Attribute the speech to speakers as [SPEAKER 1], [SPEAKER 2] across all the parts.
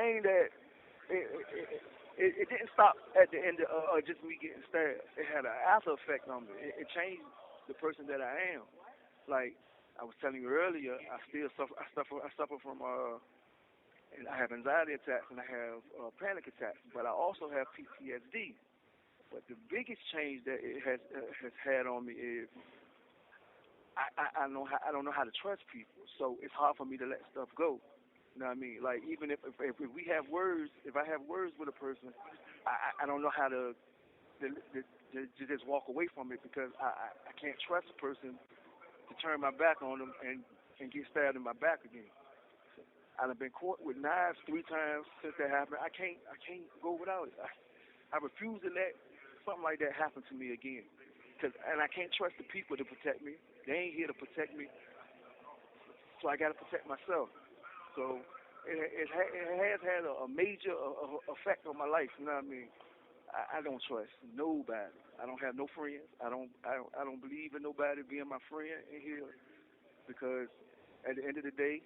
[SPEAKER 1] thing that it didn't stop at the end of just me getting stabbed. It had an after effect on me. It changed the person that I am. Like I was telling you earlier, I still suffer. I suffer from and I have anxiety attacks and I have panic attacks, but I also have PTSD. But the biggest change that it has had on me is I don't know how to trust people, so it's hard for me to let stuff go. You know what I mean? Like even if we have words, if I have words with a person, I don't know how to just walk away from it because I can't trust a person to turn my back on them and get stabbed in my back again. I've been caught with knives 3 times since that happened. I can't go without it. I refuse to let something like that happen to me again. And I can't trust the people to protect me. They ain't here to protect me, so I got to protect myself. So it has had a major effect on my life. You know what I mean? I don't trust nobody. I don't have no friends. I don't believe in nobody being my friend in here because at the end of the day,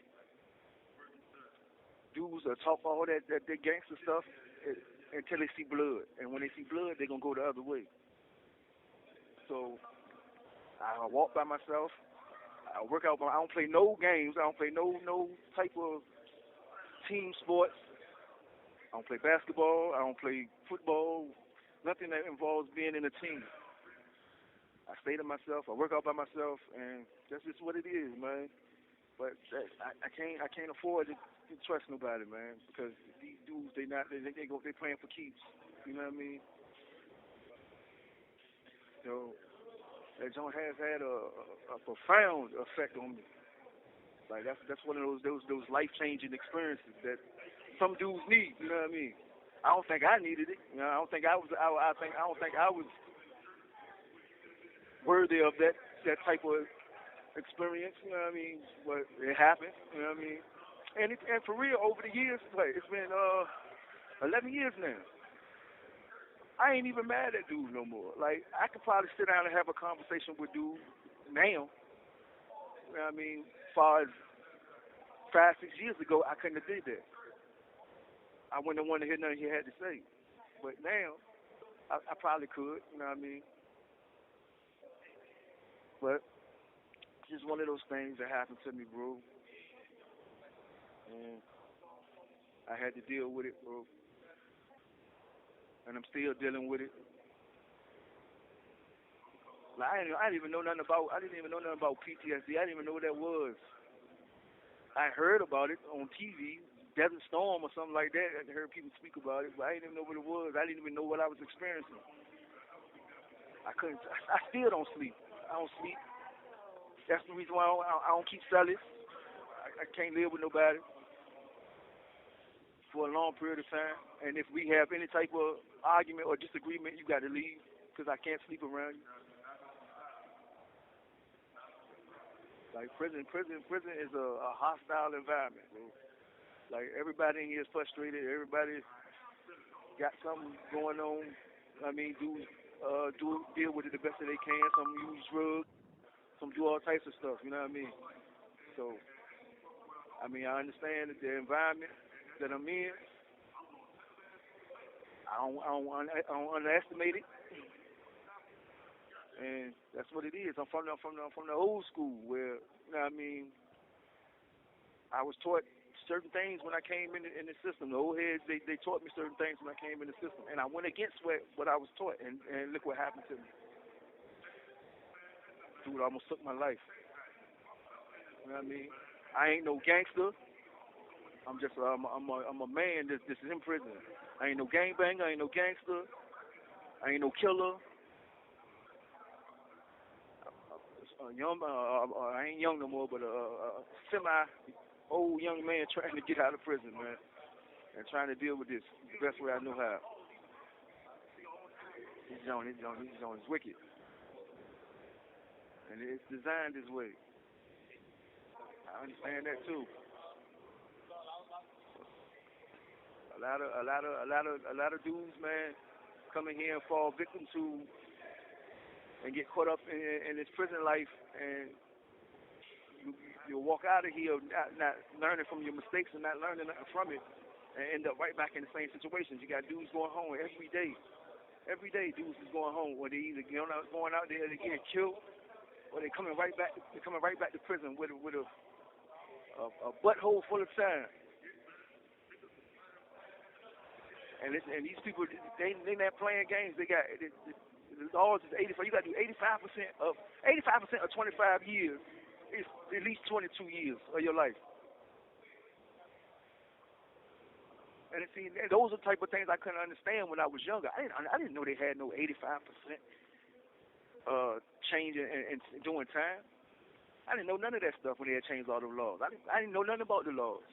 [SPEAKER 1] dudes will talk all that gangster stuff until they see blood, and when they see blood, they're gonna go the other way. So I walk by myself. I work out. I don't play no games. I don't play no type of team sports. I don't play basketball. I don't play football. Nothing that involves being in a team. I stay to myself. I work out by myself, and that's just what it is, man. But I can't afford to trust nobody, man, because these dudes they playing for keeps. You know what I mean? So that joint has had a profound effect on me. Like that's one of those life changing experiences that some dudes need. You know what I mean? I don't think I needed it. You know, I don't think I was. I don't think I was worthy of that type of experience. You know what I mean? But it happened. You know what I mean? And for real, over the years, it's been 11 years now. I ain't even mad at dude no more. Like I could probably sit down and have a conversation with dude now. You know what I mean? As far as 5, 6 years ago, I couldn't have did that. I wouldn't have wanted to hear nothing he had to say. But now, I probably could. You know what I mean? But it's just one of those things that happened to me, bro. And I had to deal with it, bro. And I'm still dealing with it. Like I didn't even know nothing about. I didn't even know nothing about PTSD. I didn't even know what that was. I heard about it on TV, Desert Storm or something like that. I heard people speak about it, but I didn't even know what it was. I didn't even know what I was experiencing. I couldn't. I still don't sleep. I don't sleep. That's the reason why I don't keep sellers. I can't live with nobody for a long period of time. And if we have any type of argument or disagreement, you got to leave because I can't sleep around you. Like prison is a hostile environment, bro. Like everybody in here is frustrated. Everybody got something going on. I mean, do deal with it the best that they can. Some use drugs. Some do all types of stuff. You know what I mean? So, I mean, I understand that the environment that I'm in. I don't underestimate it, and that's what it is. I'm from the old school where you know what I mean. I was taught certain things when I came in the system. The old heads they taught me certain things when I came in the system, and I went against what I was taught, and look what happened to me. Dude almost took my life. You know what I mean? I ain't no gangster. I'm a man that's in prison. I ain't no gangbanger. I ain't no gangster. I ain't no killer. I ain't young no more, but a semi old young man trying to get out of prison, man, and trying to deal with this the best way I know how. This joint is wicked, and it's designed this way. I understand that too. A lot of dudes, man, come in here and fall victim to and get caught up in this prison life, and you walk out of here not learning from your mistakes and not learning nothing from it, and end up right back in the same situations. You got dudes going home every day. Every day, dudes is going home, or they either going out there, they getting killed, or they coming right back. They coming right back to prison with a butthole full of time. And these people, they not playing games. They got the laws is 85. You got to do 85% of 25 years is at least 22 years of your life. And see, those are the type of things I couldn't understand when I was younger. I didn't know they had no 85% change in doing time. I didn't know none of that stuff when they had changed all the laws. I didn't know nothing about the laws.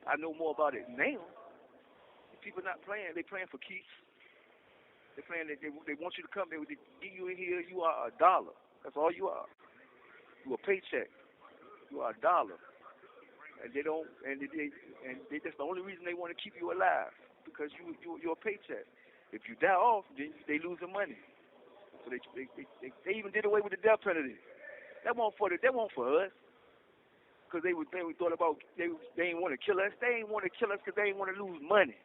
[SPEAKER 1] I know more about it now. People not playing; they playing for keeps. They playing. They want you to come. They get you in here. You are $1. That's all you are. You a paycheck. You are $1. And they don't. And that's the only reason they want to keep you alive because you're a paycheck. If you die off, then they lose the money. So they even did away with the death penalty. That won't for us. Because they thought about they didn't want to kill us. They didn't want to kill us because they didn't want to lose money.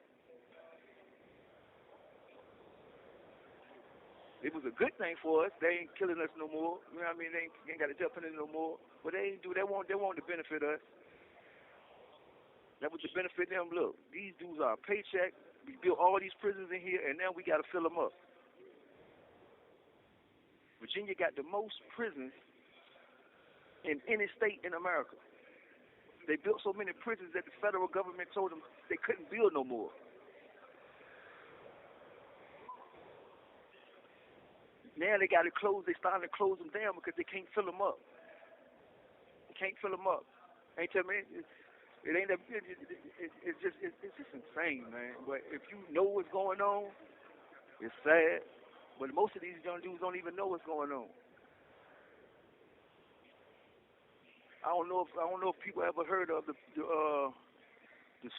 [SPEAKER 1] It was a good thing for us. They ain't killing us no more. You know what I mean? They ain't got a death penalty no more. But they ain't do. They want to benefit us. That was to benefit them. Look, these dudes are a paycheck. We built all these prisons in here, and now we got to fill them up. Virginia got the most prisons in any state in America. They built so many prisons that the federal government told them they couldn't build no more. Now they got to close. They starting to close them down because they can't fill them up. They can't fill them up. Ain't tell me it ain't. It's just insane, man. But if you know what's going on, it's sad. But most of these young dudes don't even know what's going on. I don't know if people ever heard of the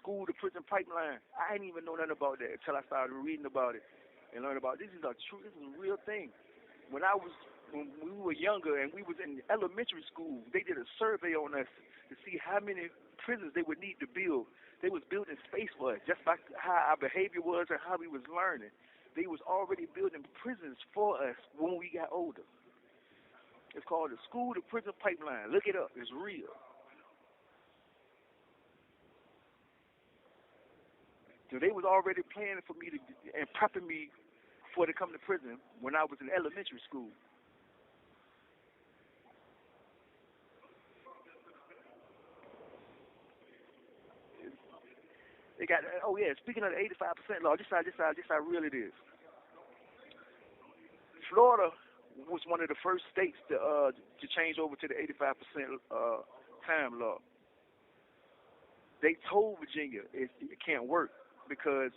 [SPEAKER 1] school to prison pipeline. I didn't even know nothing about that until I started reading about it and learned about it. This is a real thing. When we were younger and we was in elementary school, they did a survey on us to see how many prisons they would need to build. They was building space for us, just like how our behavior was and how we was learning. They was already building prisons for us when we got older. It's called the School to Prison Pipeline. Look it up. It's real. So they was already planning for me and prepping me for to come to prison when I was in elementary school. They got. Oh yeah. Speaking of the 85% law, this how real it is. Florida was one of the first states to change over to the 85% time law. They told Virginia it can't work because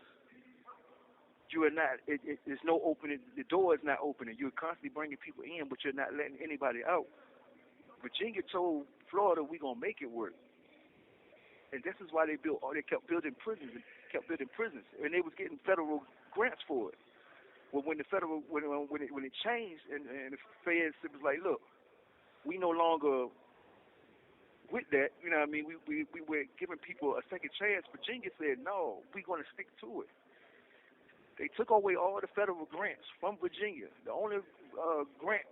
[SPEAKER 1] you are not. There's no opening. The door is not opening. You're constantly bringing people in, but you're not letting anybody out. Virginia told Florida, "We're gonna make it work," and this is why they built. They kept building prisons and they was getting federal grants for it. Well, when the federal when it changed and the feds, it was like, look, we no longer with that. You know what I mean? We were giving people a second chance. Virginia said, no, we're going to stick to it. They took away all the federal grants from Virginia. The only grant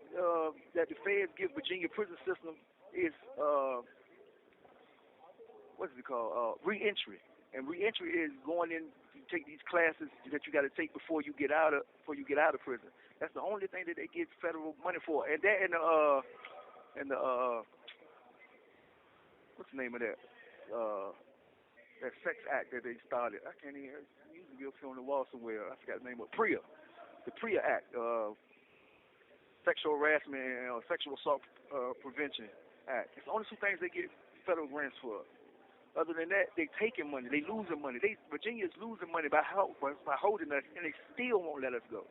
[SPEAKER 1] that the feds give Virginia prison system is what's it called? Reentry. And reentry is going in to take these classes that you got to take before you get out of prison. That's the only thing that they get federal money for. And that and the what's the name of that? That sex act that they started. I can't even. It used to be up here on the wall somewhere. I forgot the name of it. PREA. The PREA Act. Sexual harassment and sexual assault prevention act. It's the only two things they get federal grants for. Other than that, they taking money. They losing money. Virginia's losing money by holding us, and they still won't let us go.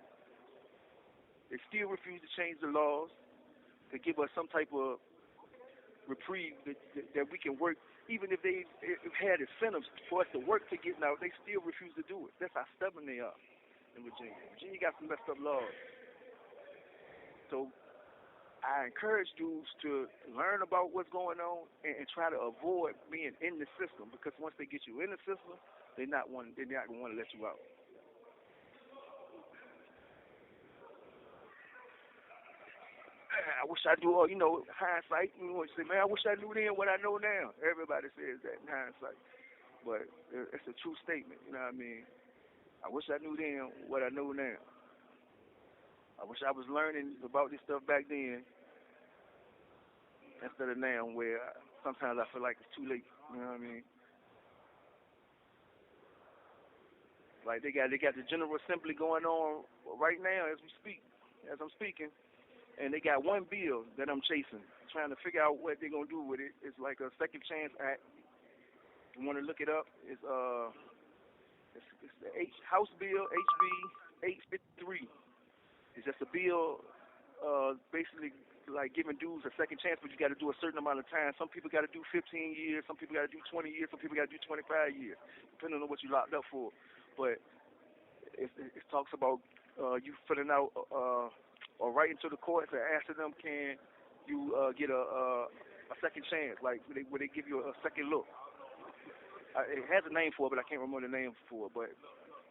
[SPEAKER 1] They still refuse to change the laws to give us some type of reprieve that we can work. Even if they had incentives for us to work to get out, they still refuse to do it. That's how stubborn they are in Virginia. Virginia got some messed up laws. So I encourage dudes to learn about what's going on and try to avoid being in the system because once they get you in the system, they're not gonna want to let you out. I wish I knew, hindsight. You know, say, man, I wish I knew then what I know now. Everybody says that in hindsight, but it's a true statement. You know what I mean? I wish I knew then what I know now. I wish I was learning about this stuff back then instead of now, where sometimes I feel like it's too late. You know what I mean? Like they got the General Assembly going on right now as we speak, as I'm speaking, and they got one bill that I'm chasing, trying to figure out what they're gonna do with it. It's like a Second Chance Act. You want to look it up? It's the House Bill HB 853. It's just a bill, basically like giving dudes a second chance, but you got to do a certain amount of time. Some people got to do 15 years, some people got to do 20 years, some people got to do 25 years, depending on what you locked up for. But it talks about you filling out or writing to the courts and asking them, can you get a second chance, like where they give you a second look. It has a name for it, but I can't remember the name for it. But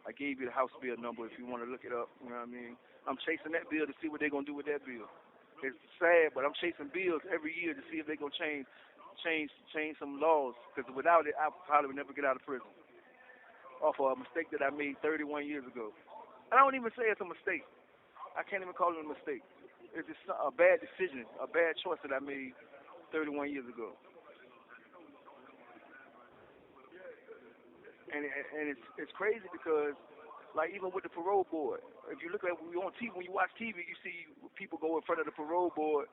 [SPEAKER 1] I gave you the House bill number if you want to look it up. You know what I mean? I'm chasing that bill to see what they're gonna do with that bill. It's sad, but I'm chasing bills every year to see if they're gonna change some laws. Because without it, I probably would never get out of prison off of a mistake that I made 31 years ago. And I don't even say it's a mistake. I can't even call it a mistake. It's just a bad decision, a bad choice that I made 31 years ago. And it's crazy because like even with the parole board, if you look at when you on TV, when you watch TV, you see people go in front of the parole board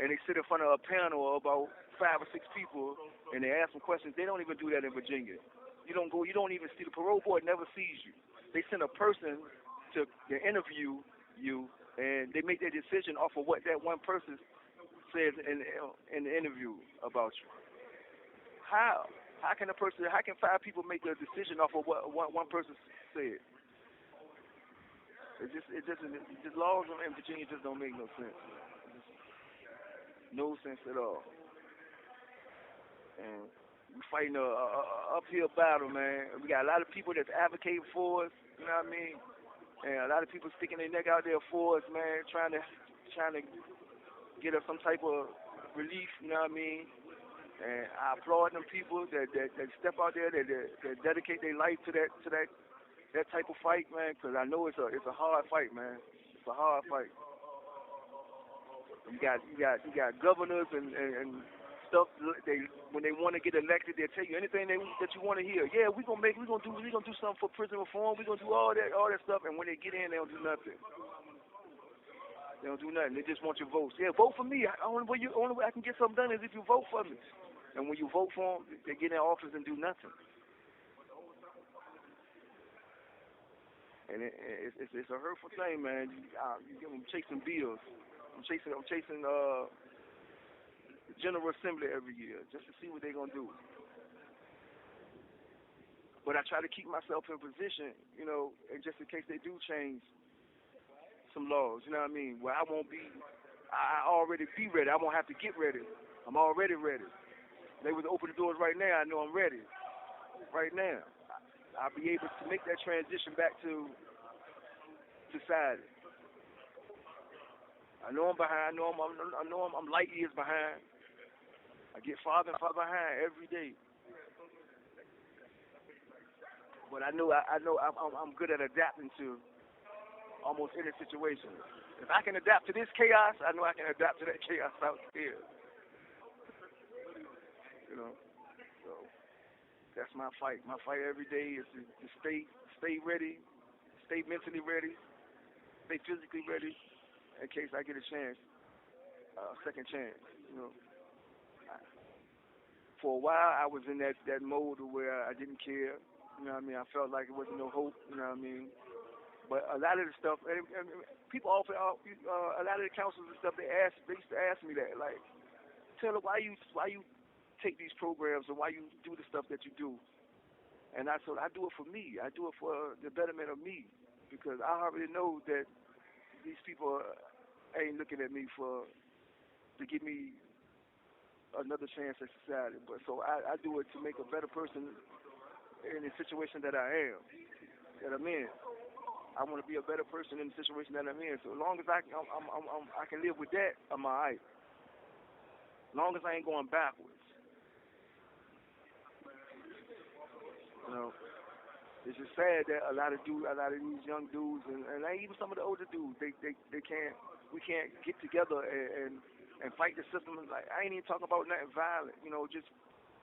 [SPEAKER 1] and they sit in front of a panel of about 5 or 6 people and they ask them questions. They don't even do that in Virginia. You don't go. You don't even see the parole board never sees you. They send a person to interview you and they make their decision off of what that one person says in the interview about you. How? How can a person? How can 5 people make a decision off of what one person said? It just laws in Virginia just don't make no sense. No sense at all. And we fighting a uphill battle, man. We got a lot of people that's advocating for us. You know what I mean? And a lot of people sticking their neck out there for us, man, trying to get us some type of relief. You know what I mean? And I applaud them people that step out there, that dedicate their life to that type of fight, man. Because I know it's a hard fight, man. It's a hard fight. You got governors and stuff. They when they want to get elected, they tell you anything that you want to hear. Yeah, we gonna do something for prison reform. We gonna do all that stuff. And when they get in, they don't do nothing. They don't do nothing. They just want your votes. Yeah, vote for me. Only way I can get something done is if you vote for me. And when you vote for them, they get in office and do nothing. And it's a hurtful thing, man. I'm chasing bills. I'm chasing the General Assembly every year just to see what they're gonna do. But I try to keep myself in position, and just in case they do change some laws, you know what I mean? Where I already be ready. I won't have to get ready. I'm already ready. They would open the doors right now. I know I'm ready. Right now, I'll be able to make that transition back to society. I know I'm behind. I'm light years behind. I get farther and farther behind every day. But I'm good at adapting to almost any situation. If I can adapt to this chaos, I know I can adapt to that chaos out there. You know, so that's my fight. My fight every day is to stay ready, stay mentally ready, stay physically ready, in case I get a chance, a second chance. You know, for a while I was in that mode where I didn't care. You know what I mean? I felt like it wasn't no hope. You know what I mean? But a lot of the stuff, and people often, a lot of the counselors and stuff, they used to ask me that, like, tell them why you take these programs and why you do the stuff that you do. And I said, I do it for me. I do it for the betterment of me, because I already know that these people ain't looking at me for to give me another chance at society. But so I do it to make a better person in the situation that I am, that I'm in. I want to be a better person in the situation that I'm in. So as long as I can live with that, I'm alright. As long as I ain't going backwards, you know. It's just sad that a lot of these young dudes, and even some of the older dudes, they can't, we can't get together and fight the system. Like I ain't even talking about nothing violent, you know, just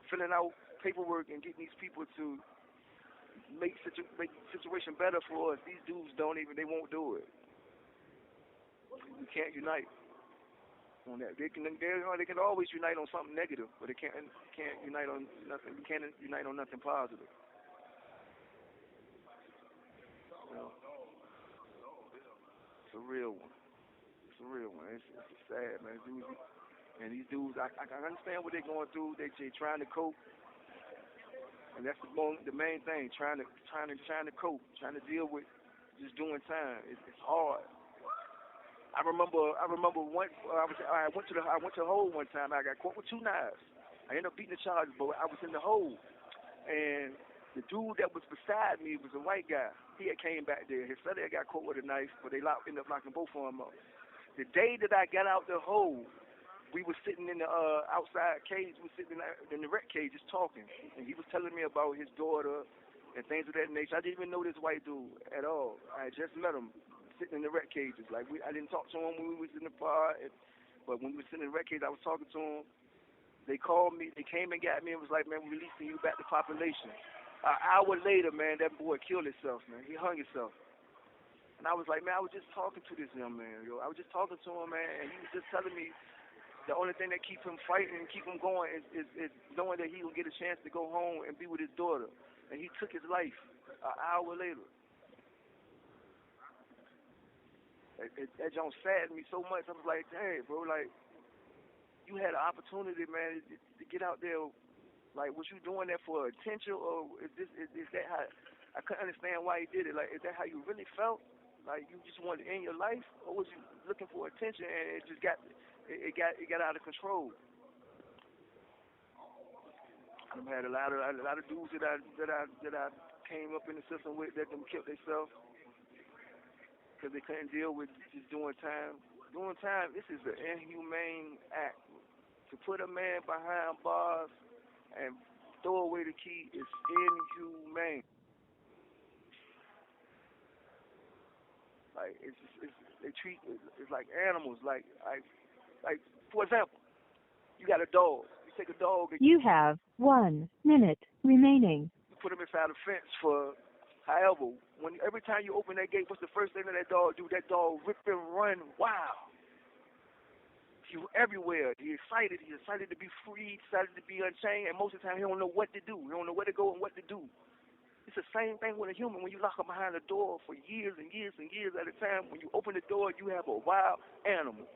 [SPEAKER 1] filling out paperwork and getting these people to make the situation better for us. These dudes they won't do it. We can't unite on that. They can always unite on something negative, but they can't unite on nothing. We can't unite on nothing positive. You know, it's a real one. It's a real one. It's sad, man. And these dudes, I understand what they're going through. They trying to cope, and that's the main thing. Trying to cope, trying to deal with just doing time. It's hard. I remember once I went to the hole one time. I got caught with two knives. I ended up beating the charges, but I was in the hole, and the dude that was beside me was a white guy. He had came back there. His brother had got caught with a knife, but they ended up locking both of them up. The day that I got out the hole, we were sitting in the outside cage. We were sitting in the rec cage just talking, and he was telling me about his daughter and things of that nature. I didn't even know this white dude at all. I had just met him sitting in the rec cages. Like I didn't talk to him when we was in the bar, but when we were sitting in the rec cage, I was talking to him. They called me. They came and got me and was like, "Man, we're releasing you back to population." An hour later, man, that boy killed himself, man. He hung himself. And I was like, man, I was just talking to this young man, yo. I was just talking to him, man, and he was just telling me the only thing that keeps him fighting and keep him going is knowing that he will get a chance to go home and be with his daughter. And he took his life an hour later. That don't sadden me so much. I was like, dang, bro, like, you had an opportunity, man, to get out there. Like, was you doing that for attention, or is that how? I couldn't understand why he did it. Like, is that how you really felt? Like, you just wanted to end your life, or was you looking for attention and it just got out of control? I've had a lot of dudes that I came up in the system with that them killed themselves because they couldn't deal with just doing time. Doing time, this is an inhumane act. To put a man behind bars and throw away the key is inhumane. Like they treat it's like animals. Like for example, you got a dog. You take a dog and
[SPEAKER 2] You have 1 minute remaining.
[SPEAKER 1] you put him inside a fence for however. Every time you open that gate, what's the first thing that dog do? That dog rip and run wild. He's everywhere. He's excited. He's excited to be free, excited to be unchained, and most of the time he don't know what to do. He don't know where to go and what to do. It's the same thing with a human. When you lock him behind a door for years and years and years at a time, when you open the door, you have a wild animal.